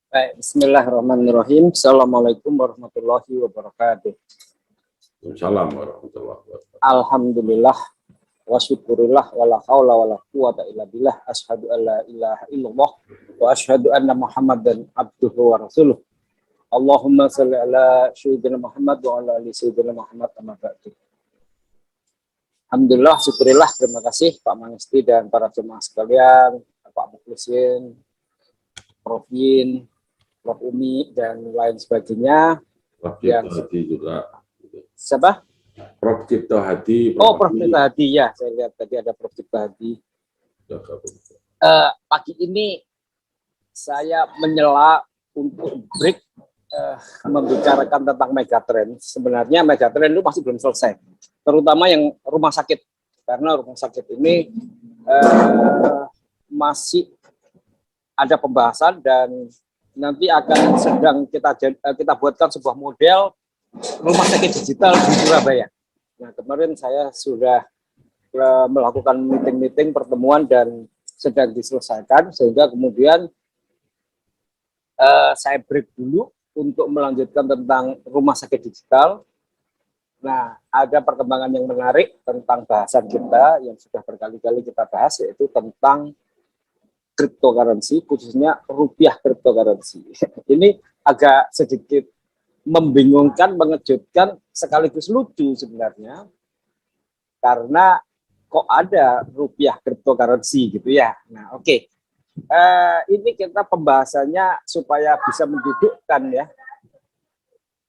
Baik, bismillahirrahmanirrahim. Assalamualaikum warahmatullahi wabarakatuh. Waalaikumsalam warahmatullahi wabarakatuh. Alhamdulillah wa syukurillah wa la haula wa la quwata illa billah. Asyhadu an la ilaha illallah wa asyhadu anna Muhammadan abduhu wa rasuluh. Allahumma shalli ala sayyidina Muhammad wa ala ali sayyidina Muhammad amma ba'du. Alhamdulillah, syukurillah, terima kasih Pak Mangisti dan para jemaah sekalian, Pak Mukhlisin, Prof. Yin, Prof. Umi, dan lain sebagainya. Prof. Cipto Hadi juga. Siapa? Prof. Cipto Hadi. Prof. Cipto Hadi, ya. Saya lihat tadi ada Prof. Cipto Hadi. Pagi ini saya menyela untuk break membicarakan tentang megatrend. Sebenarnya megatrend itu masih belum selesai, terutama yang rumah sakit, karena rumah sakit ini masih ada pembahasan dan nanti akan sedang kita buatkan sebuah model rumah sakit digital di Surabaya. Nah, kemarin saya sudah melakukan meeting-meeting, pertemuan, dan sedang diselesaikan, sehingga kemudian saya break dulu untuk melanjutkan tentang rumah sakit digital. Nah, ada perkembangan yang menarik tentang bahasan kita yang sudah berkali-kali kita bahas, yaitu tentang cryptocurrency, khususnya rupiah cryptocurrency. Ini agak sedikit membingungkan, mengejutkan, sekaligus lucu sebenarnya, karena kok ada rupiah cryptocurrency gitu ya. Nah, oke. Ini kita pembahasannya supaya bisa mendudukkan ya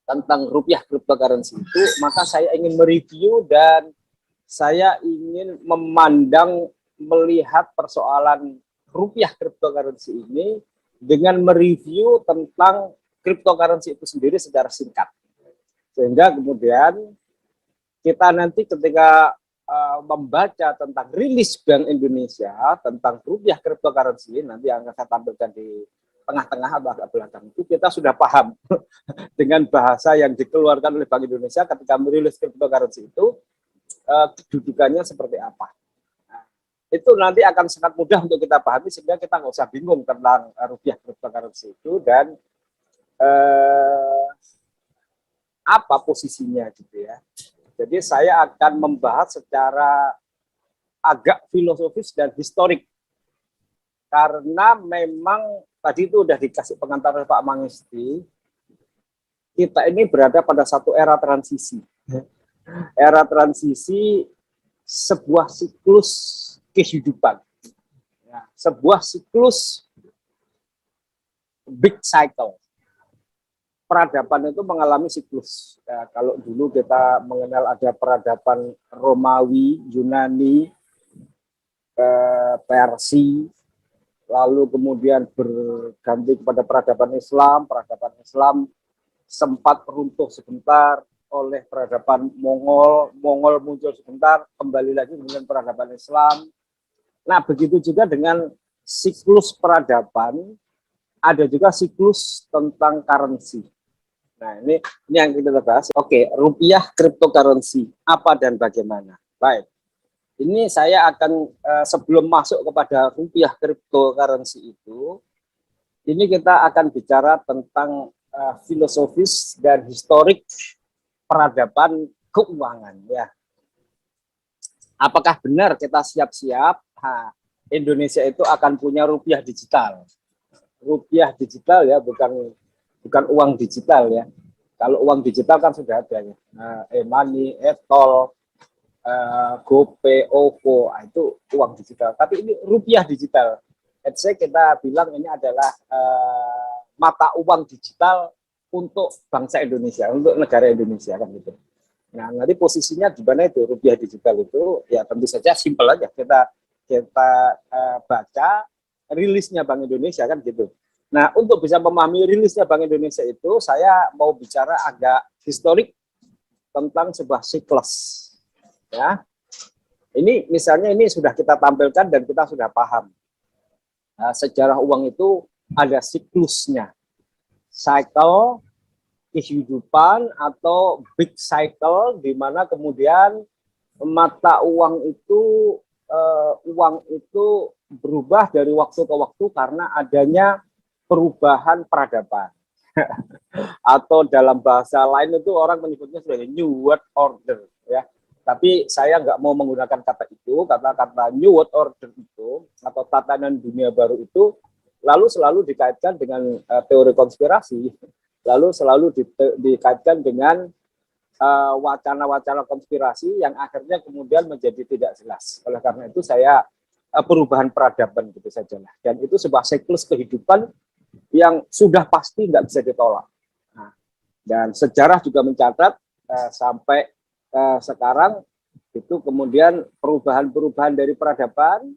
tentang rupiah cryptocurrency itu, maka saya ingin mereview dan saya ingin melihat persoalan rupiah cryptocurrency ini dengan mereview tentang cryptocurrency itu sendiri secara singkat, sehingga kemudian kita nanti ketika membaca tentang rilis Bank Indonesia tentang rupiah cryptocurrency, nanti yang akan saya tampilkan di tengah-tengah atau agak belakang itu, kita sudah paham dengan bahasa yang dikeluarkan oleh Bank Indonesia ketika merilis cryptocurrency itu kedudukannya seperti apa. Nah, itu nanti akan sangat mudah untuk kita pahami, sehingga kita nggak usah bingung tentang rupiah cryptocurrency itu dan apa posisinya gitu ya. Jadi saya akan membahas secara agak filosofis dan historik, karena memang tadi itu udah dikasih pengantar oleh Pak Mangisti, kita ini berada pada satu era transisi. Era transisi sebuah siklus kehidupan. Ya, sebuah siklus big cycle. Peradaban itu mengalami siklus. Ya, kalau dulu kita mengenal ada peradaban Romawi, Yunani, Persia, lalu kemudian berganti kepada peradaban Islam. Peradaban Islam sempat runtuh sebentar oleh peradaban Mongol. Mongol muncul sebentar, kembali lagi kemudian peradaban Islam. Nah, begitu juga dengan siklus peradaban, ada juga siklus tentang currency. Nah, ini yang kita bahas. Oke, rupiah cryptocurrency, apa dan bagaimana? Baik. Ini saya akan sebelum masuk kepada rupiah cryptocurrency itu, ini kita akan bicara tentang filosofis dan historik peradaban keuangan ya. Apakah benar kita siap-siap Indonesia itu akan punya rupiah digital? Rupiah digital ya, bukan uang digital ya. Kalau uang digital kan sudah ada ya. E-money, e-tol, GoPay, OVO, itu uang digital. Tapi ini rupiah digital. Let's say kita bilang ini adalah mata uang digital untuk bangsa Indonesia, untuk negara Indonesia kan gitu. Nah, nanti posisinya di mana itu rupiah digital itu? Ya tentu saja simpel aja, kita baca rilisnya Bank Indonesia kan gitu. Nah, untuk bisa memahami rilisnya Bank Indonesia itu, saya mau bicara agak historik tentang sebuah siklus. Ya, ini misalnya ini sudah kita tampilkan dan kita sudah paham. Nah, sejarah uang itu ada siklusnya, cycle kehidupan atau big cycle, di mana kemudian mata uang itu berubah dari waktu ke waktu karena adanya perubahan peradaban. Atau dalam bahasa lain itu orang menyebutnya sebagai New World Order, ya. Tapi saya nggak mau menggunakan kata itu, kata New World Order itu atau tatanan dunia baru itu lalu selalu dikaitkan dengan teori konspirasi, lalu selalu dikaitkan dengan wacana-wacana konspirasi yang akhirnya kemudian menjadi tidak jelas. Oleh karena itu saya perubahan peradaban gitu saja. Dan itu sebuah siklus kehidupan yang sudah pasti nggak bisa ditolak. Nah, dan sejarah juga mencatat sampai sekarang itu kemudian perubahan-perubahan dari peradaban,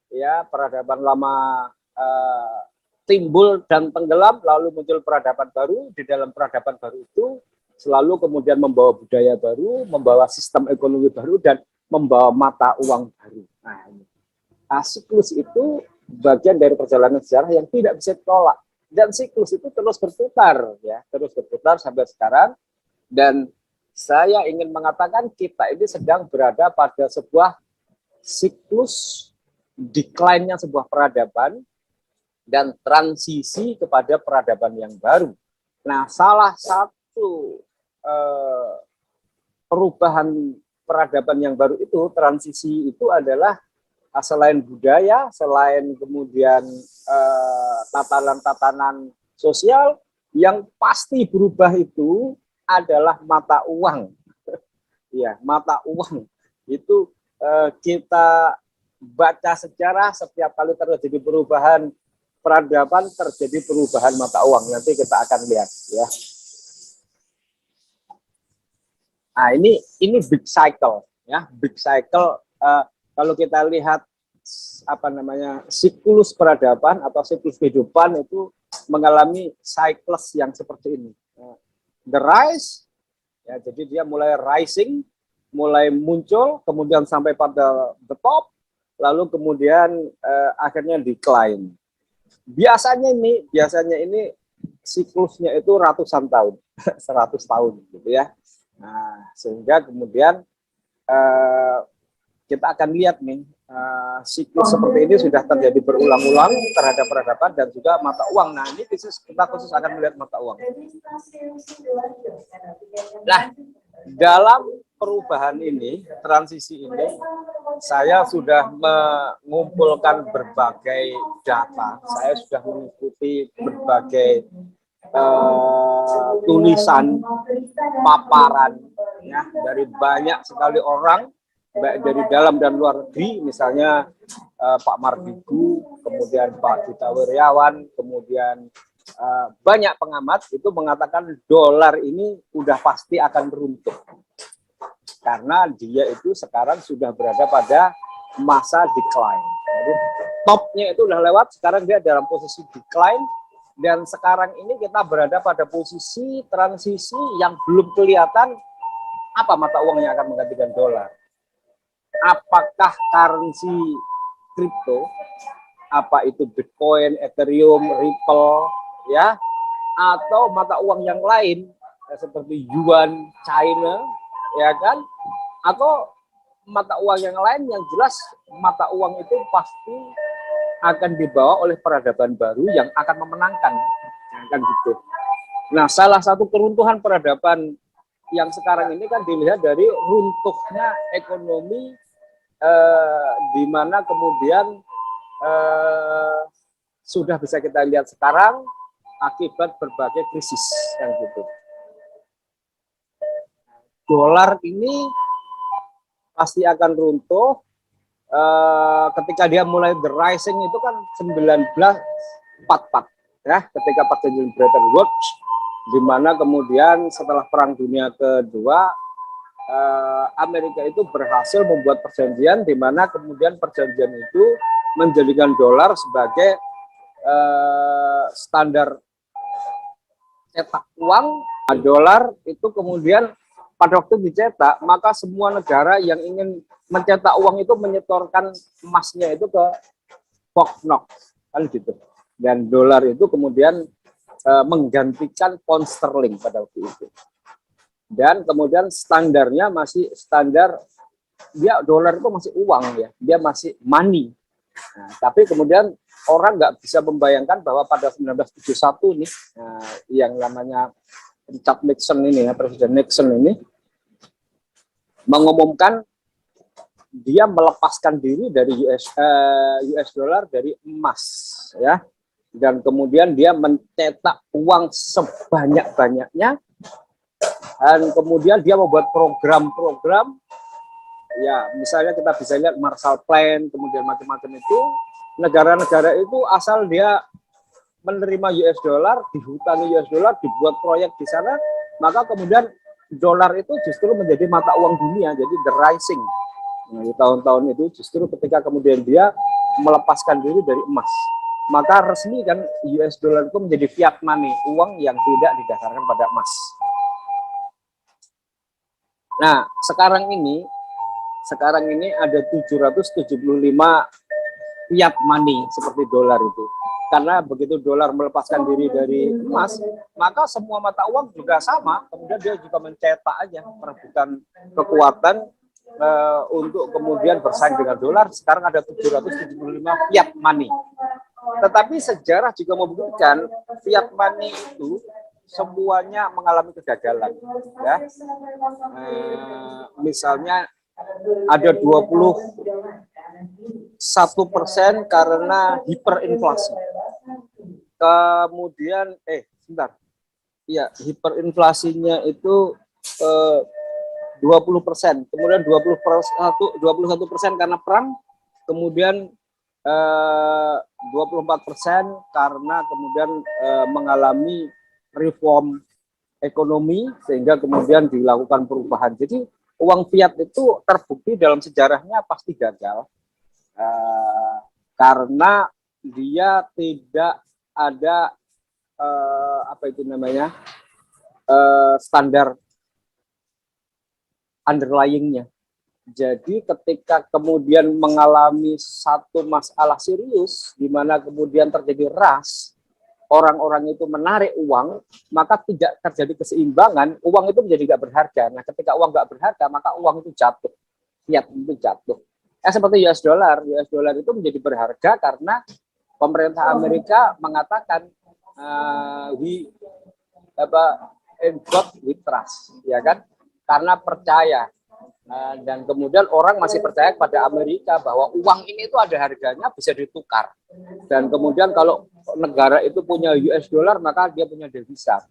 ya peradaban lama timbul dan tenggelam, lalu muncul peradaban baru. Di dalam peradaban baru itu selalu kemudian membawa budaya baru, membawa sistem ekonomi baru, dan membawa mata uang baru. Nah, siklus itu bagian dari perjalanan sejarah yang tidak bisa ditolak. Dan siklus itu terus berputar, ya, terus berputar sampai sekarang. Dan saya ingin mengatakan kita ini sedang berada pada sebuah siklus decline-nya sebuah peradaban dan transisi kepada peradaban yang baru. Nah, salah satu perubahan peradaban yang baru itu, transisi itu adalah selain budaya, selain kemudian tatanan-tatanan sosial, yang pasti berubah itu adalah mata uang. Ya, mata uang itu kita baca sejarah, setiap kali terjadi perubahan peradaban terjadi perubahan mata uang. Nanti kita akan lihat, ya. Nah, ini big cycle, ya, big cycle. Kalau kita lihat siklus peradaban atau siklus kehidupan itu mengalami siklus yang seperti ini. The rise, ya, jadi dia mulai rising, mulai muncul, kemudian sampai pada the top, lalu kemudian akhirnya decline. Biasanya ini siklusnya itu ratusan tahun, 100 tahun, gitu ya. Nah, sehingga kemudian kita akan lihat nih, siklus seperti ini sudah terjadi berulang-ulang terhadap peradaban dan juga mata uang. Nah, ini kita khusus akan melihat mata uang. Nah, dalam perubahan ini, transisi ini, saya sudah mengumpulkan berbagai data. Saya sudah mengikuti berbagai tulisan, paparan, ya, dari banyak sekali orang, baik dari dalam dan luar negeri, misalnya Pak Mardigu, kemudian Pak Gita Wirjawan, kemudian banyak pengamat itu mengatakan dolar ini udah pasti akan runtuh. Karena dia itu sekarang sudah berada pada masa decline. Jadi topnya itu udah lewat, sekarang dia dalam posisi decline, dan sekarang ini kita berada pada posisi transisi yang belum kelihatan apa mata uang yang akan menggantikan dolar. Apakah currency kripto, apa itu Bitcoin, Ethereum, Ripple, ya, atau mata uang yang lain seperti Yuan China, ya kan, atau mata uang yang lain. Yang jelas mata uang itu pasti akan dibawa oleh peradaban baru yang akan memenangkan, kan gitu. Nah, salah satu keruntuhan peradaban yang sekarang ini kan dilihat dari runtuhnya ekonomi, di mana kemudian sudah bisa kita lihat sekarang akibat berbagai krisis, kan gitu. Dolar ini pasti akan runtuh ketika dia mulai the rising itu kan 1944, ya, ketika perjanjian Bretton Woods, di mana kemudian setelah Perang Dunia Kedua Amerika itu berhasil membuat perjanjian di mana kemudian perjanjian itu menjadikan dolar sebagai standar cetak uang. Dolar itu kemudian pada waktu dicetak, maka semua negara yang ingin mencetak uang itu menyetorkan emasnya itu ke Fort Knox, kan gitu. Dan dolar itu kemudian menggantikan pound sterling pada waktu itu. Dan kemudian standarnya masih standar, dia dolar itu masih uang, ya, dia masih money, Nah, tapi kemudian orang nggak bisa membayangkan bahwa pada 1971 nih, yang namanya Richard Nixon ini, ya, Presiden Nixon ini mengumumkan dia melepaskan diri dari US dollar dari emas, ya, dan kemudian dia mencetak uang sebanyak-banyaknya, dan kemudian dia membuat program-program, ya, misalnya kita bisa lihat Marshall Plan, kemudian macam-macam itu, negara-negara itu asal dia menerima US dollar, dihutangi US dollar, dibuat proyek di sana, maka kemudian dolar itu justru menjadi mata uang dunia, jadi the rising. Nah, di tahun-tahun itu justru ketika kemudian dia melepaskan diri dari emas, maka resmi kan US dollar itu menjadi fiat money, uang yang tidak didasarkan pada emas. Nah, sekarang ini ada 775 fiat money seperti dolar itu. Karena begitu dolar melepaskan diri dari emas, maka semua mata uang juga sama. Kemudian dia juga mencetak aja, merebutkan kekuatan untuk kemudian bersaing dengan dolar. Sekarang ada 775 fiat money. Tetapi sejarah juga membuktikan fiat money itu semuanya mengalami kegagalan. Ya. Misalnya ada 21% karena hiperinflasi. Kemudian hiperinflasinya itu 20%, kemudian 21% karena perang, kemudian 24% karena kemudian mengalami reform ekonomi sehingga kemudian dilakukan perubahan. Jadi uang fiat itu terbukti dalam sejarahnya pasti gagal karena dia tidak ada standar underlyingnya. Jadi ketika kemudian mengalami satu masalah serius di mana kemudian terjadi ras, orang-orang itu menarik uang, maka tidak terjadi keseimbangan, uang itu menjadi nggak berharga. Nah, ketika uang nggak berharga, maka uang itu jatuh, fiat itu jatuh. Seperti US dollar itu menjadi berharga karena pemerintah Amerika mengatakan in God we trust, ya kan? Karena percaya. Dan kemudian orang masih percaya kepada Amerika bahwa uang ini itu ada harganya, bisa ditukar. Dan kemudian kalau negara itu punya US dollar, maka dia punya devisa.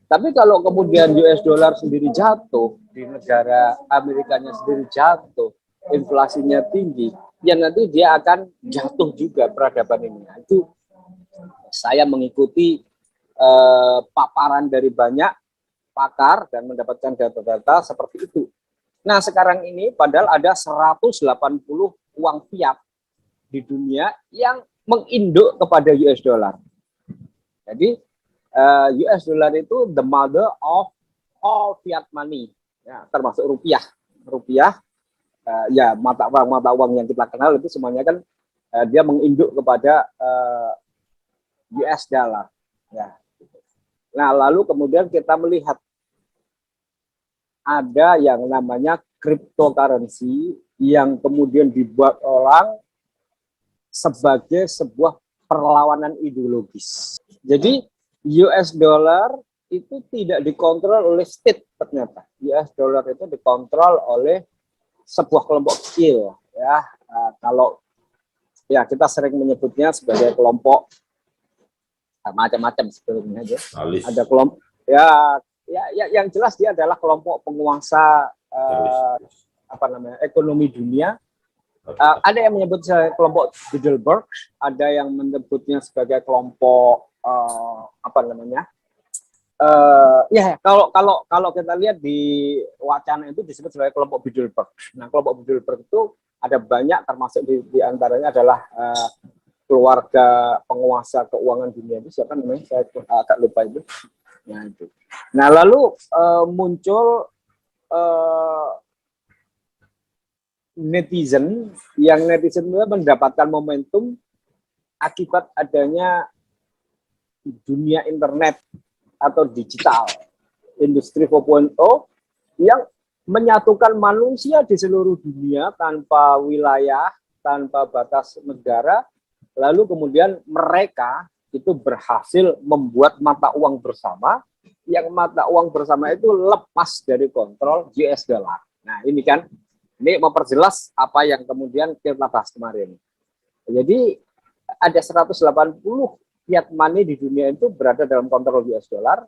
Tapi kalau kemudian US dollar sendiri jatuh, di negara Amerikanya sendiri jatuh, inflasinya tinggi, ya nanti dia akan jatuh juga peradaban ini. Nah, itu saya mengikuti paparan dari banyak pakar dan mendapatkan data-data seperti itu. Nah, sekarang ini padahal ada 180 uang fiat di dunia yang menginduk kepada US dollar. Jadi US dollar itu the mother of all fiat money, ya, termasuk rupiah. Rupiah, ya mata uang yang kita kenal itu semuanya kan dia menginduk kepada US dollar. Ya. Nah, lalu kemudian kita melihat ada yang namanya cryptocurrency yang kemudian dibuat orang sebagai sebuah perlawanan ideologis. Jadi US dollar itu tidak dikontrol oleh state ternyata. US dollar itu dikontrol oleh sebuah kelompok kecil, ya. Kalau ya kita sering menyebutnya sebagai kelompok macam-macam sebelumnya aja. Ada kelompok ya yang jelas dia adalah kelompok penguasa ekonomi dunia. Ada yang menyebut sebagai kelompok Bilderberg, ada yang menyebutnya sebagai kelompok kalau kita lihat di wacana itu disebut sebagai kelompok Bilderberg. Nah, kelompok Bilderberg itu ada banyak, termasuk di antaranya adalah keluarga penguasa keuangan dunia itu siapa namanya? Saya agak lupa itu. Nah, itu. Nah, lalu muncul netizen itu mendapatkan momentum akibat adanya dunia internet atau digital, industri 4.0 yang menyatukan manusia di seluruh dunia tanpa wilayah, tanpa batas negara, lalu kemudian mereka itu berhasil membuat mata uang bersama, yang mata uang bersama itu lepas dari kontrol US dollar. Nah ini kan, ini memperjelas apa yang kemudian kita bahas kemarin. Jadi ada 180 fiat money di dunia itu berada dalam kontrol US dollar,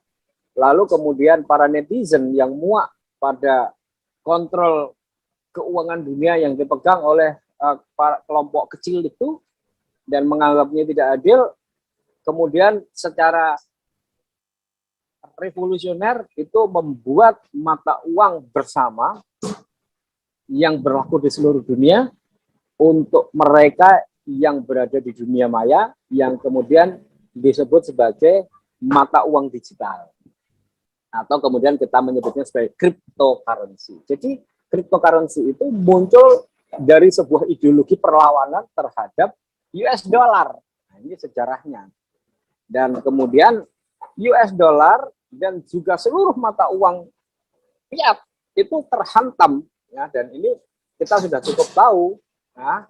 lalu kemudian para netizen yang muak pada kontrol keuangan dunia yang dipegang oleh para kelompok kecil itu dan menganggapnya tidak adil, kemudian secara revolusioner itu membuat mata uang bersama yang berlaku di seluruh dunia untuk mereka yang berada di dunia maya, yang kemudian disebut sebagai mata uang digital, atau kemudian kita menyebutnya sebagai cryptocurrency. Jadi cryptocurrency itu muncul dari sebuah ideologi perlawanan terhadap US dollar. Nah, ini sejarahnya. Dan kemudian US dollar dan juga seluruh mata uang fiat itu terhantam, ya, dan ini kita sudah cukup tahu. Nah,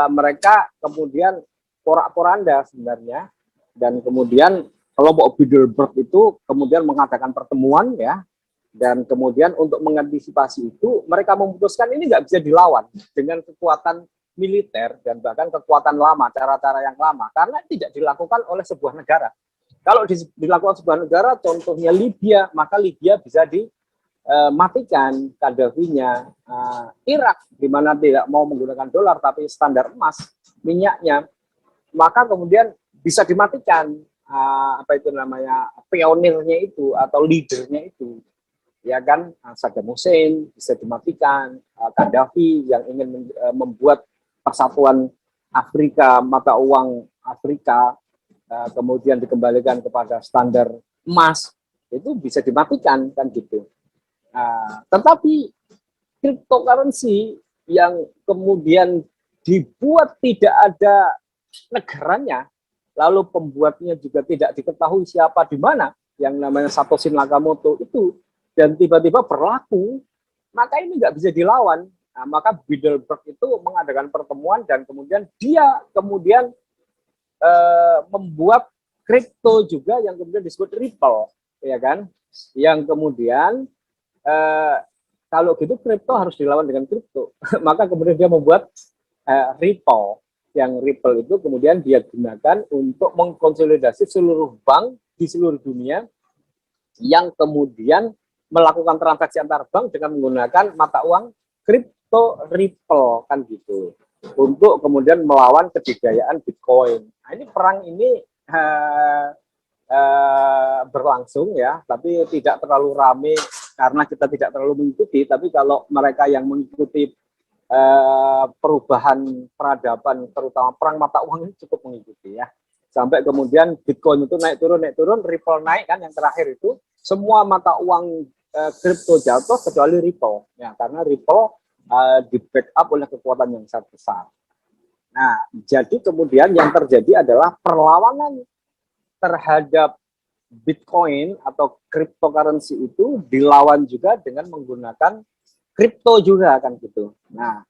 mereka kemudian porak-poranda sebenarnya, dan kemudian kelompok Bilderberg itu kemudian mengadakan pertemuan, ya, dan kemudian untuk mengantisipasi itu mereka memutuskan ini nggak bisa dilawan dengan kekuatan militer dan bahkan kekuatan lama, cara-cara yang lama, karena tidak dilakukan oleh sebuah negara. Kalau dilakukan sebuah negara, contohnya Libya, maka Libya bisa dimatikan Gaddafi-nya. Irak, di mana tidak mau menggunakan dolar tapi standar emas minyaknya, maka kemudian bisa dimatikan apa itu namanya, pionirnya itu atau leadernya itu, ya kan, Saddam Hussein bisa dimatikan, Gaddafi yang ingin membuat persatuan Afrika, mata uang Afrika kemudian dikembalikan kepada standar emas, itu bisa dimatikan kan gitu. Tetapi cryptocurrency yang kemudian dibuat tidak ada negaranya, lalu pembuatnya juga tidak diketahui siapa di mana, yang namanya Satoshi Nakamoto itu, dan tiba-tiba berlaku, maka ini nggak bisa dilawan. Nah, maka Bilderberg itu mengadakan pertemuan dan kemudian dia kemudian membuat kripto juga yang kemudian disebut Ripple, ya kan, yang kemudian kalau gitu kripto harus dilawan dengan kripto. Maka kemudian dia membuat Ripple, yang Ripple itu kemudian dia gunakan untuk mengkonsolidasi seluruh bank di seluruh dunia yang kemudian melakukan transaksi antar bank dengan menggunakan mata uang kripto Ripple kan gitu, untuk kemudian melawan kejayaan Bitcoin. Nah, ini perang ini berlangsung, ya, tapi tidak terlalu ramai karena kita tidak terlalu mengikuti. Tapi kalau mereka yang mengikuti perubahan peradaban, terutama perang mata uang, ini cukup mengikuti, ya. Sampai kemudian Bitcoin itu naik turun, Ripple naik kan, yang terakhir itu semua mata uang kripto jatuh kecuali Ripple, ya, karena Ripple di backup oleh kekuatan yang sangat besar. Nah, jadi kemudian yang terjadi adalah perlawanan terhadap Bitcoin atau cryptocurrency itu dilawan juga dengan menggunakan kripto juga kan gitu. Nah,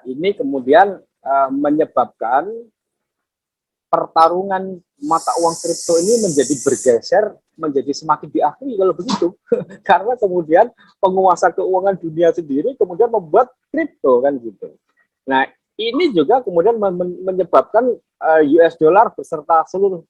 ini kemudian menyebabkan pertarungan mata uang kripto ini menjadi bergeser, menjadi semakin diakui kalau begitu. Karena kemudian penguasa keuangan dunia sendiri kemudian membuat kripto kan gitu. Nah, ini juga kemudian menyebabkan US dollar beserta seluruh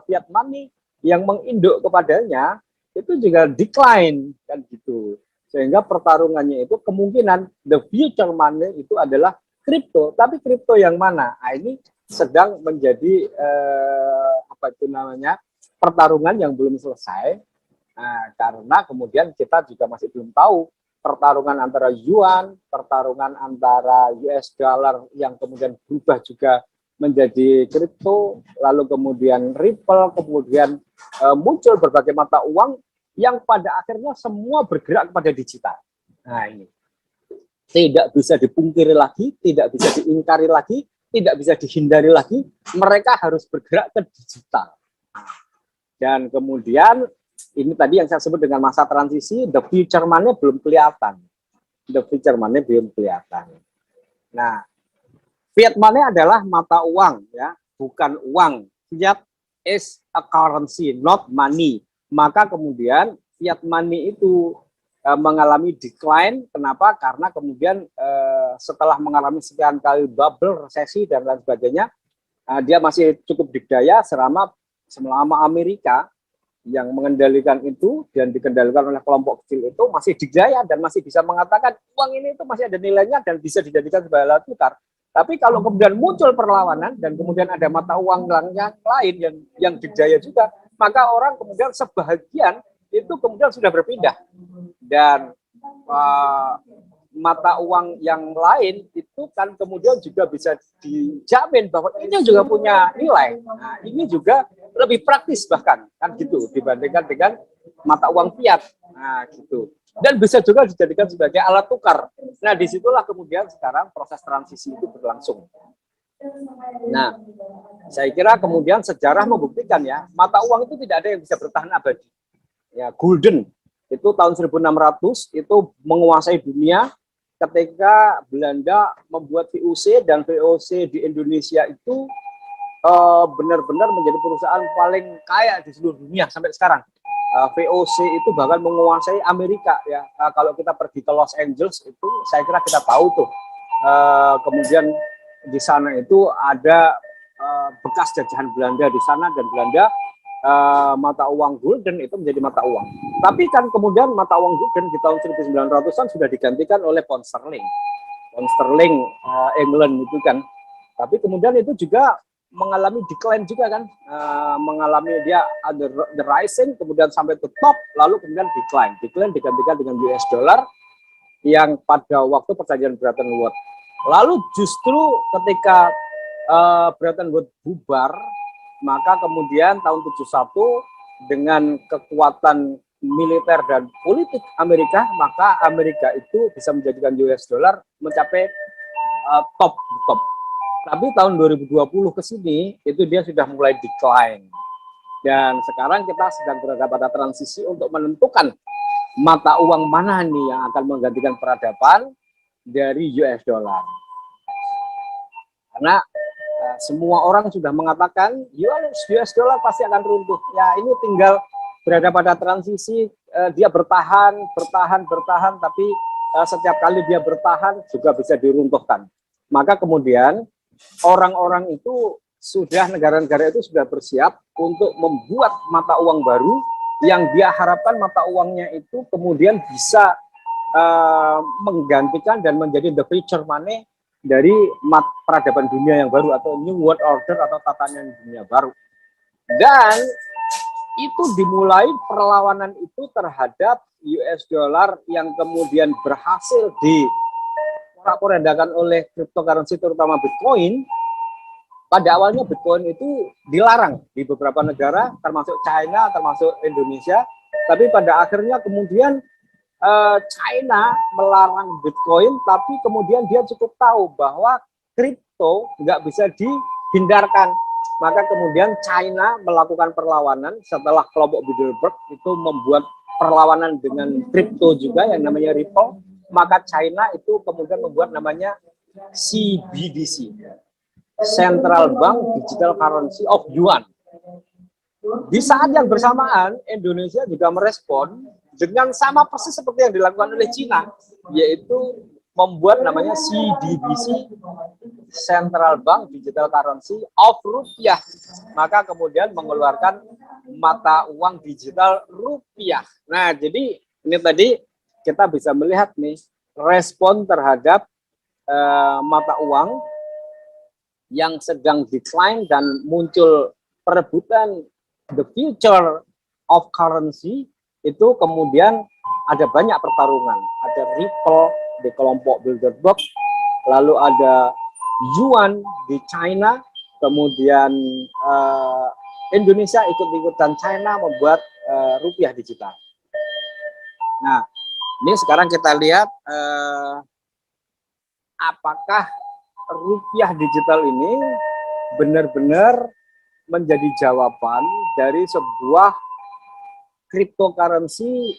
fiat money yang menginduk kepadanya itu juga decline kan gitu. Sehingga pertarungannya itu kemungkinan the future money itu adalah kripto. Tapi kripto yang mana? Nah, ini sedang menjadi apa itu namanya, pertarungan yang belum selesai. Nah, karena kemudian kita juga masih belum tahu pertarungan antara yuan, pertarungan antara US dollar yang kemudian berubah juga menjadi kripto, lalu kemudian Ripple, kemudian muncul berbagai mata uang yang pada akhirnya semua bergerak kepada digital. Nah, ini tidak bisa dipungkiri lagi, tidak bisa diingkari lagi, tidak bisa dihindari lagi, mereka harus bergerak ke digital. Dan kemudian ini tadi yang saya sebut dengan masa transisi, the future money belum kelihatan. The future money belum kelihatan. Nah, Fiat money adalah mata uang, ya, bukan uang. Fiat is a currency, not money. Maka kemudian fiat money itu mengalami decline. Kenapa? Karena kemudian setelah mengalami sekian kali bubble, resesi dan lain sebagainya, dia masih cukup dikdaya selama Amerika yang mengendalikan itu dan dikendalikan oleh kelompok kecil itu masih dikdaya dan masih bisa mengatakan uang ini itu masih ada nilainya dan bisa dijadikan sebagai alat tukar. Tapi kalau kemudian muncul perlawanan dan kemudian ada mata uang yang lain yang dikdaya juga, maka orang kemudian sebahagian itu kemudian sudah berpindah dan mata uang yang lain itu kan kemudian juga bisa dijamin bahwa ini juga punya nilai. Nah, ini juga lebih praktis bahkan kan gitu dibandingkan dengan mata uang fiat. Nah, gitu. Dan bisa juga dijadikan sebagai alat tukar. Nah, disitulah kemudian sekarang proses transisi itu berlangsung. Nah, saya kira kemudian sejarah membuktikan ya, mata uang itu tidak ada yang bisa bertahan abadi. Ya, gulden itu tahun 1600 itu menguasai dunia ketika Belanda membuat VOC dan VOC di Indonesia itu benar-benar menjadi perusahaan paling kaya di seluruh dunia sampai sekarang. VOC itu bahkan menguasai Amerika ya. Kalau kita pergi ke Los Angeles itu saya kira kita tahu tuh. Kemudian di sana itu ada bekas jajahan Belanda di sana dan Belanda mata uang gulden itu menjadi mata uang. Tapi kan kemudian mata uang gulden di tahun 1900-an sudah digantikan oleh pound sterling. Pound sterling England itu kan. Tapi kemudian itu juga mengalami decline juga kan. Mengalami dia ada the rising kemudian sampai ke top lalu kemudian decline. Decline digantikan dengan US dollar yang pada waktu perjanjian Bretton Woods. Lalu justru ketika Bretton Woods bubar, maka kemudian tahun 71 dengan kekuatan militer dan politik Amerika, maka Amerika itu bisa menjadikan US dollar mencapai top. Tapi tahun 2020 ke sini itu dia sudah mulai decline. Dan sekarang kita sedang berada pada transisi untuk menentukan mata uang mana nih yang akan menggantikan peradaban dari US dollar. Karena semua orang sudah mengatakan US dollar pasti akan runtuh. Ya ini tinggal berada pada transisi, dia bertahan, tapi setiap kali dia bertahan juga bisa diruntuhkan. Maka kemudian orang-orang itu sudah, negara-negara itu sudah bersiap untuk membuat mata uang baru yang dia harapkan mata uangnya itu kemudian bisa menggantikan dan menjadi the future money dari peradaban dunia yang baru atau New World Order atau tatanan dunia baru. Dan itu dimulai perlawanan itu terhadap US dollar yang kemudian berhasil diporak-porandakan oleh cryptocurrency terutama Bitcoin. Pada awalnya Bitcoin itu dilarang di beberapa negara termasuk China, termasuk Indonesia, tapi pada akhirnya kemudian China melarang Bitcoin, tapi kemudian dia cukup tahu bahwa kripto nggak bisa dihindarkan. Maka kemudian China melakukan perlawanan setelah kelompok Bilderberg itu membuat perlawanan dengan kripto juga yang namanya Ripple. Maka China itu kemudian membuat namanya CBDC, Central Bank Digital Currency of Yuan. Di saat yang bersamaan Indonesia juga merespon dengan sama persis seperti yang dilakukan oleh Cina, yaitu membuat namanya CBDC, Central Bank Digital Currency of Rupiah. Maka kemudian mengeluarkan mata uang digital rupiah. Nah, jadi ini tadi kita bisa melihat nih respon terhadap mata uang yang sedang decline dan muncul perebutan the future of currency. Itu kemudian ada banyak pertarungan, ada Ripple di kelompok Bilderberg, lalu ada Yuan di China, kemudian Indonesia ikut-ikutan China membuat rupiah digital. Nah, ini sekarang kita lihat apakah rupiah digital ini benar-benar menjadi jawaban dari sebuah cryptocurrency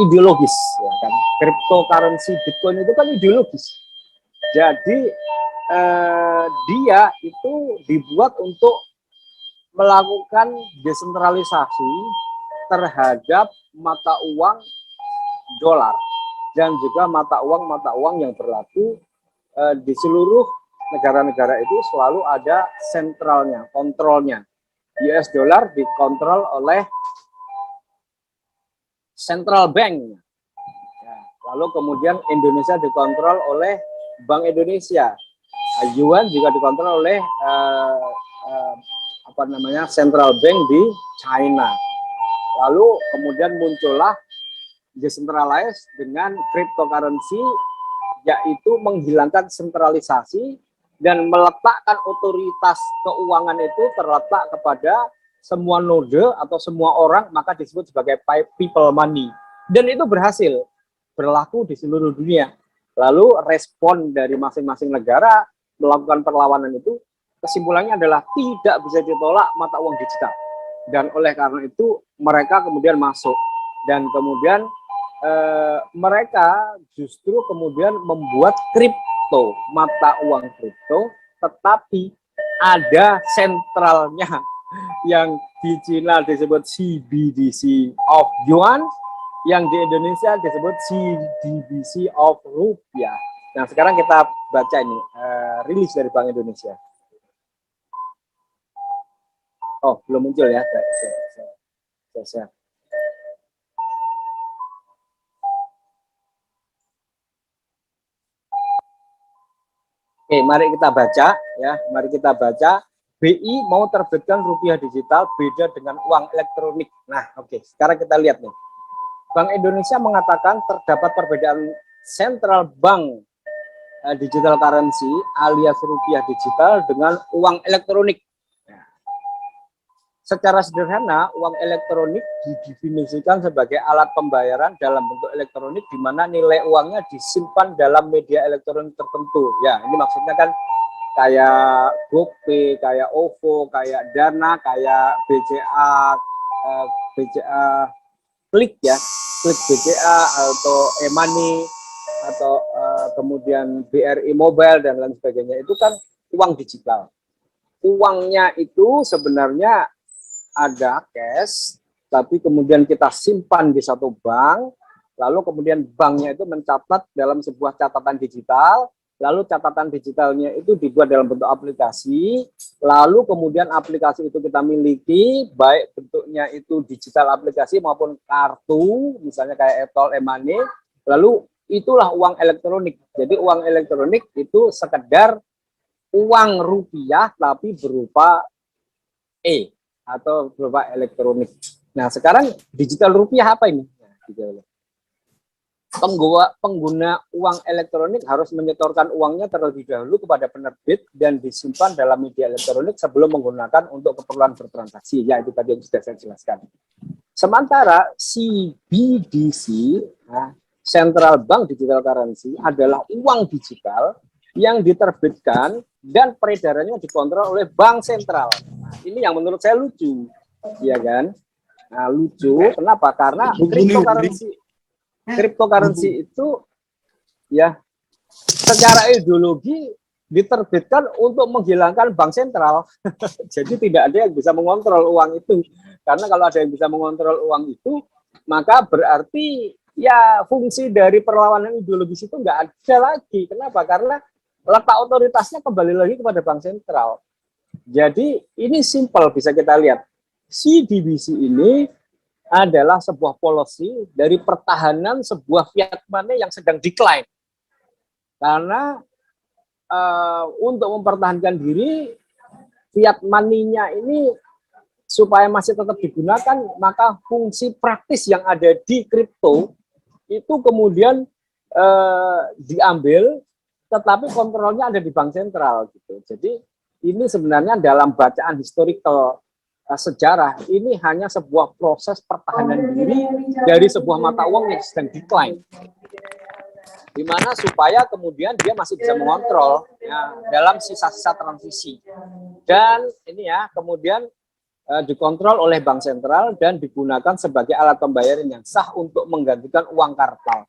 ideologis, ya kan? Cryptocurrency Bitcoin itu kan ideologis. Jadi dia itu dibuat untuk melakukan desentralisasi terhadap mata uang dolar dan juga mata uang yang berlaku di seluruh negara-negara itu selalu ada sentralnya, kontrolnya. US dollar dikontrol oleh central bank. Ya, lalu kemudian Indonesia dikontrol oleh Bank Indonesia. Yuan juga dikontrol oleh central bank di China. Lalu kemudian muncullah decentralized dengan cryptocurrency, yaitu menghilangkan sentralisasi dan meletakkan otoritas keuangan itu terletak kepada semua node atau semua orang, maka disebut sebagai people money. Dan itu berhasil berlaku di seluruh dunia. Lalu respon dari masing-masing negara melakukan perlawanan itu, kesimpulannya adalah tidak bisa ditolak mata uang digital. Dan oleh karena itu mereka kemudian masuk. Dan kemudian mereka justru kemudian membuat kripto, mata uang kripto, tetapi ada sentralnya yang di Cina disebut CBDC of Yuan, yang di Indonesia disebut CBDC of Rupiah. Nah, sekarang kita baca ini rilis dari Bank Indonesia. Oh, belum muncul ya. Saya. Oke, mari kita baca ya. Mari kita baca. BI mau terbitkan rupiah digital beda dengan uang elektronik. Nah, oke. Sekarang kita lihat nih. Bank Indonesia mengatakan terdapat perbedaan central bank digital currency alias rupiah digital dengan uang elektronik. Secara sederhana, uang elektronik didefinisikan sebagai alat pembayaran dalam bentuk elektronik di mana nilai uangnya disimpan dalam media elektronik tertentu. Ya, ini maksudnya kan kayak GoPay, kayak OVO, kayak Dana, kayak BCA Klik ya, Klik BCA atau e-money atau kemudian BRI Mobile dan lain sebagainya. Itu kan uang digital. Uangnya itu sebenarnya ada cash, tapi kemudian kita simpan di satu bank, lalu kemudian banknya itu mencatat dalam sebuah catatan digital, lalu catatan digitalnya itu dibuat dalam bentuk aplikasi, lalu kemudian aplikasi itu kita miliki, baik bentuknya itu digital aplikasi maupun kartu, misalnya kayak e-tol, e-money, lalu itulah uang elektronik. Jadi uang elektronik itu sekedar uang rupiah tapi berupa atau berupa elektronik. Nah, sekarang digital rupiah apa ini? Pengguna uang elektronik harus menyetorkan uangnya terlebih dahulu kepada penerbit dan disimpan dalam media elektronik sebelum menggunakan untuk keperluan bertransaksi. Ya, itu tadi yang sudah saya jelaskan. Sementara CBDC, Central Bank Digital Currency, adalah uang digital yang diterbitkan dan peredarannya dikontrol oleh bank sentral. Ini yang menurut saya lucu, ya kan? Nah, lucu, kenapa? Karena cryptocurrency itu ya secara ideologi diterbitkan untuk menghilangkan bank sentral. Jadi tidak ada yang bisa mengontrol uang itu. Karena kalau ada yang bisa mengontrol uang itu, maka berarti ya fungsi dari perlawanan ideologis itu nggak ada lagi. Kenapa? Karena letak otoritasnya kembali lagi kepada bank sentral. Jadi ini simpel, bisa kita lihat. CBDC ini adalah sebuah policy dari pertahanan sebuah fiat money yang sedang decline. Karena untuk mempertahankan diri, fiat money-nya ini supaya masih tetap digunakan, maka fungsi praktis yang ada di kripto itu kemudian diambil, tetapi kontrolnya ada di bank sentral gitu. Jadi ini sebenarnya dalam bacaan historical sejarah, ini hanya sebuah proses pertahanan diri dari sebuah mata uang yang sedang decline, di mana supaya kemudian dia masih bisa mengontrol ya, dalam sisa-sisa transisi. Dan ini ya kemudian dikontrol oleh bank sentral dan digunakan sebagai alat pembayaran yang sah untuk menggantikan uang kartal.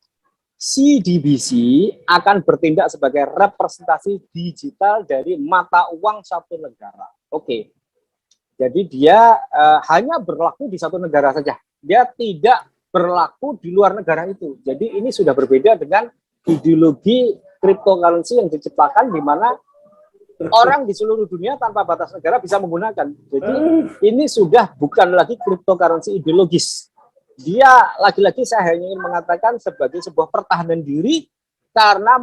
CDBC akan bertindak sebagai representasi digital dari mata uang satu negara. Oke. Jadi dia hanya berlaku di satu negara saja. Dia tidak berlaku di luar negara itu. Jadi ini sudah berbeda dengan ideologi cryptocurrency yang diciptakan di mana orang di seluruh dunia tanpa batas negara bisa menggunakan. Jadi ini sudah bukan lagi cryptocurrency ideologis. Dia lagi-lagi saya hanya ingin mengatakan sebagai sebuah pertahanan diri karena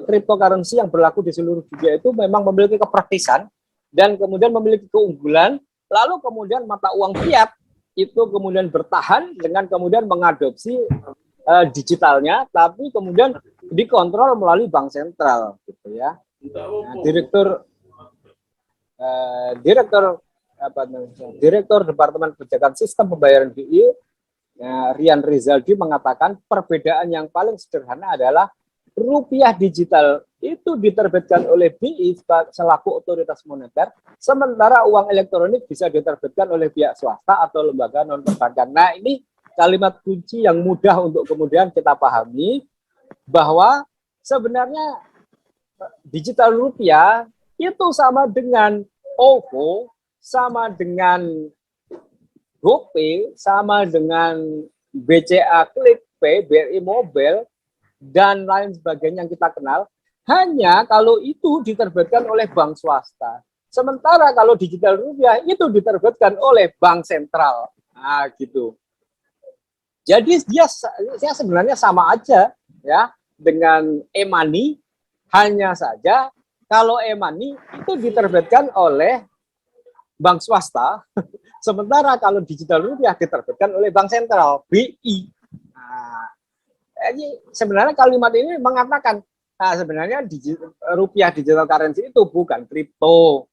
cryptocurrency yang berlaku di seluruh dunia itu memang memiliki kepraktisan dan kemudian memiliki keunggulan. Lalu kemudian mata uang fiat itu kemudian bertahan dengan kemudian mengadopsi digitalnya, tapi kemudian dikontrol melalui bank sentral, gitu ya. Nah, Direktur Departemen Kebijakan Sistem Pembayaran BI, Rian Rizaldi mengatakan perbedaan yang paling sederhana adalah rupiah digital itu diterbitkan oleh BI selaku otoritas moneter, sementara uang elektronik bisa diterbitkan oleh pihak swasta atau lembaga non perbankan. Nah, ini kalimat kunci yang mudah untuk kemudian kita pahami bahwa sebenarnya digital rupiah itu sama dengan OVO, sama dengan GoPay, sama dengan BCA ClickPay, BRI Mobile, dan lain sebagainya yang kita kenal, hanya kalau itu diterbitkan oleh bank swasta. Sementara kalau digital rupiah itu diterbitkan oleh bank sentral. Nah, gitu. Jadi dia sebenarnya sama aja ya dengan e-money, hanya saja kalau e-money itu diterbitkan oleh bank swasta, sementara kalau digital rupiah diterbitkan oleh bank sentral, BI. Nah, jadi sebenarnya kalimat ini mengatakan, nah sebenarnya rupiah digital currency itu bukan kripto.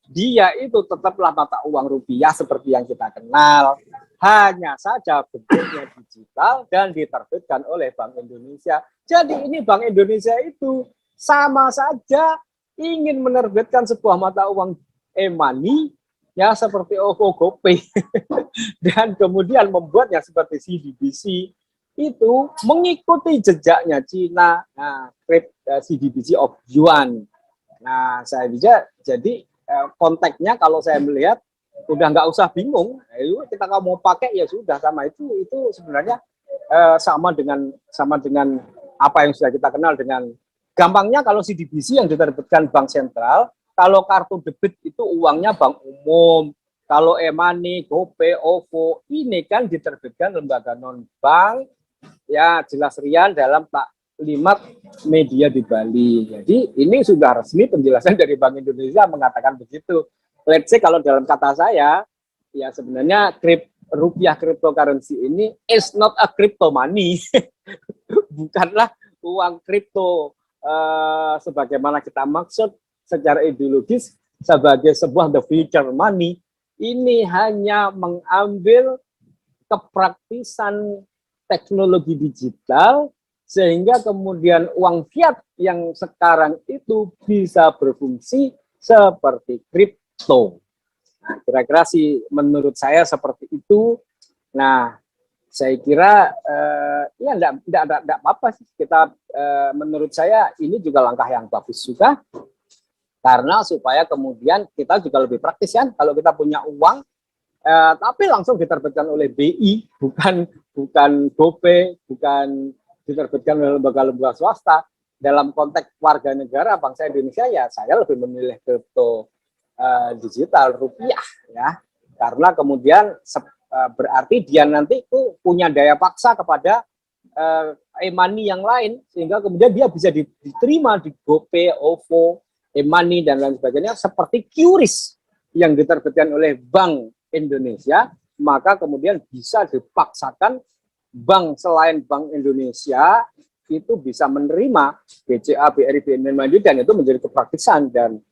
Dia itu tetaplah mata uang rupiah seperti yang kita kenal. Hanya saja bentuknya digital dan diterbitkan oleh Bank Indonesia. Jadi ini Bank Indonesia itu sama saja ingin menerbitkan sebuah mata uang e-money ya seperti OVO, GoPay dan kemudian membuatnya seperti CDBC itu mengikuti jejaknya Cina, nah, CDBC of Yuan. Nah, saya bisa jadi konteksnya kalau saya melihat udah nggak usah bingung, kita kalau mau pakai ya sudah sama itu sebenarnya sama dengan apa yang sudah kita kenal dengan gampangnya kalau CDBC yang diterbitkan bank sentral, kalau kartu debit itu uangnya bank umum. Kalau e-money, GoPay, OVO ini kan diterbitkan lembaga non bank. Ya jelas Rian dalam taklimat media di Bali. Jadi ini sudah resmi penjelasan dari Bank Indonesia mengatakan begitu. Let's say kalau dalam kata saya, ya sebenarnya rupiah cryptocurrency ini is not a crypto money. Bukanlah uang kripto sebagaimana kita maksud secara ideologis sebagai sebuah the future money. Ini hanya mengambil kepraktisan teknologi digital sehingga kemudian uang fiat yang sekarang itu bisa berfungsi seperti kripto. Nah, kira-kira sih menurut saya seperti itu. Nah, saya kira ya enggak apa-apa sih kita menurut saya ini juga langkah yang bagus juga karena supaya kemudian kita juga lebih praktis kan kalau kita punya uang tapi langsung diterbitkan oleh BI, bukan GoPay, bukan diterbitkan oleh lembaga-lembaga swasta. Dalam konteks warga negara bangsa Indonesia ya saya lebih memilih kripto digital rupiah ya, karena kemudian berarti dia nanti itu punya daya paksa kepada e-money yang lain sehingga kemudian dia bisa diterima di GoPay, OVO, e-money dan lain sebagainya seperti QRIS yang diterbitkan oleh Bank Indonesia, maka kemudian bisa dipaksakan bank selain Bank Indonesia itu bisa menerima BCA, BRI, BNI Mandiri dan itu menjadi kepraktisan dan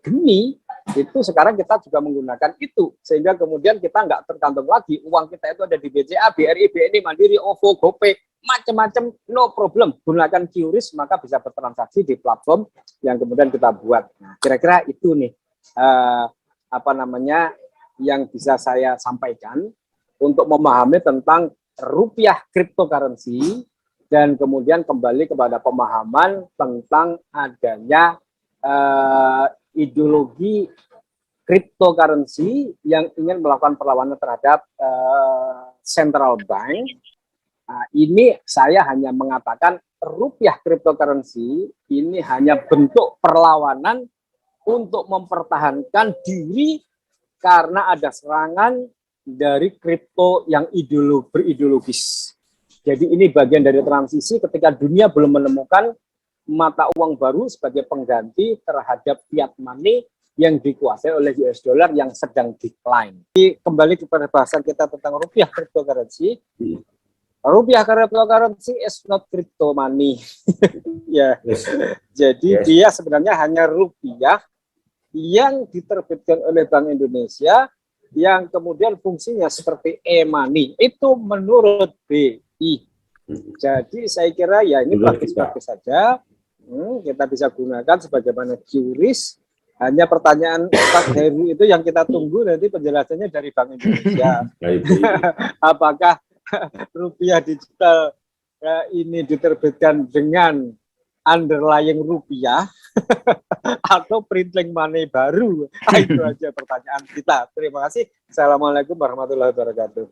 geni itu sekarang kita juga menggunakan itu sehingga kemudian kita nggak tergantung lagi uang kita itu ada di BCA, BRI, BNI Mandiri, OVO, GoPay, macam-macam, no problem, gunakan QRIS maka bisa bertransaksi di platform yang kemudian kita buat. Nah, kira-kira itu nih yang bisa saya sampaikan untuk memahami tentang rupiah cryptocurrency dan kemudian kembali kepada pemahaman tentang adanya ideologi cryptocurrency yang ingin melakukan perlawanan terhadap central bank. Nah, ini saya hanya mengatakan rupiah cryptocurrency ini hanya bentuk perlawanan untuk mempertahankan diri karena ada serangan dari kripto yang berideologis. Jadi ini bagian dari transisi ketika dunia belum menemukan mata uang baru sebagai pengganti terhadap fiat money yang dikuasai oleh US dollar yang sedang decline. Jadi, kembali kepada bahasan kita tentang rupiah cryptocurrency. Rupiah cryptocurrency is not crypto money. Ya. Yes. Jadi Yes. dia sebenarnya hanya rupiah yang diterbitkan oleh Bank Indonesia yang kemudian fungsinya seperti e-money. Itu menurut BI. Jadi saya kira ya ini bagus-bagus saja. Kita bisa gunakan sebagaimana QRIS. Hanya pertanyaan Pak Heru itu yang kita tunggu nanti penjelasannya dari Bank Indonesia. Apakah rupiah digital ini diterbitkan dengan underlying rupiah atau printing money baru? Itu aja pertanyaan kita. Terima kasih. Assalamualaikum warahmatullahi wabarakatuh.